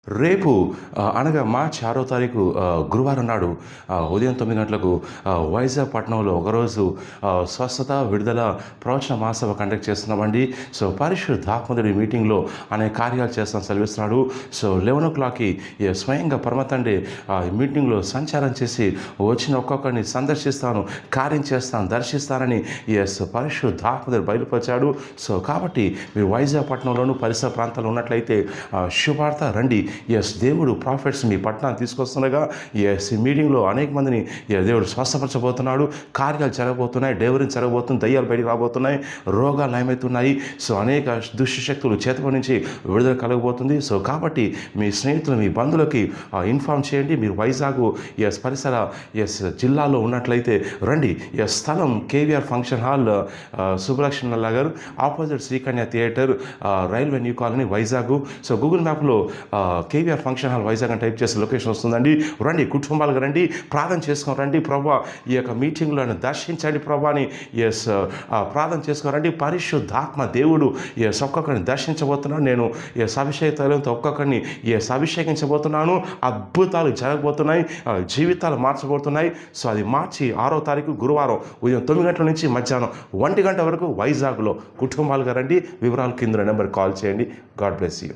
రేపు అనగా మార్చి 6వ తారీఖు గురువారం నాడు ఉదయం 9 గంటలకు వైజాగ్ పట్టణంలో ఒకరోజు స్వస్థత, విడుదల ప్రవచన మహాసభ కండక్ట్ చేస్తున్నామండి. సో పరిశుద్ధాత్ముడి మీటింగ్‌లో అనేక కార్యాలు చేస్తాను సెలవిస్తున్నాడు. సో 11:00కి స్వయంగా పరమ తండ్రి ఈ మీటింగ్‌లో సంచారం చేసి వచ్చిన ఒక్కొక్కరిని సందర్శిస్తాను, కార్యం చేస్తాను, దర్శిస్తానని పరిశుద్ధాత్ముడు బయలుపరిచాడు. సో కాబట్టి మీరు వైజాగ్ పట్టణంలోను పరిసర ప్రాంతాల్లో ఉన్నట్లయితే శుభార్త రండి. దేవుడు ప్రాఫిట్స్ మీ పట్టణాన్ని తీసుకొస్తుండగా ఈ మీటింగ్లో అనేక మందిని దేవుడు స్వస్థపరచబోతున్నాడు. కార్యాలు జరగబోతున్నాయి, డెలివరీలు జరగబోతుంది, దయ్యాలు బయటికి రాబోతున్నాయి, రోగాలు నయమవుతున్నాయి. సో అనేక దుష్టశక్తులు చేతపడి నుంచి విడుదల కలగబోతుంది. సో కాబట్టి మీ స్నేహితులు, మీ బంధువులకి ఇన్ఫార్మ్ చేయండి. మీరు వైజాగ్ పరిసర జిల్లాలో ఉన్నట్లయితే రండి. స్థలం KVR function hall, Subbalakshmana Nagar, opposite Srikanya theatre, railway new colony, Vizag. So Google మ్యాప్లో కేవీఆర్ ఫంక్షన్ హాల్ వైజాగ్ అని టైప్ చేసే లొకేషన్ వస్తుందండి. రండి, కుటుంబాలుగా రండి, ప్రార్థన చేసుకొని రండి. ప్రభా ఈ యొక్క మీటింగ్లో దర్శించండి ప్రభాని ప్రార్థన చేసుకొని రండి. పరిశుద్ధాత్మ దేవుడు ఒక్కొక్కరిని దర్శించబోతున్నాను. నేను అభిషేకంతో ఒక్కొక్కరిని అభిషేకించబోతున్నాను. అద్భుతాలు జరగబోతున్నాయి, జీవితాలు మార్చబోతున్నాయి. సో అది మార్చి 6వ తారీఖు గురువారం ఉదయం 9 గంటల నుంచి మధ్యాహ్నం 1 గంట వరకు వైజాగ్లో కుటుంబాలుగా రండి. వివరాలు కింద నెంబర్ కాల్ చేయండి. God bless you.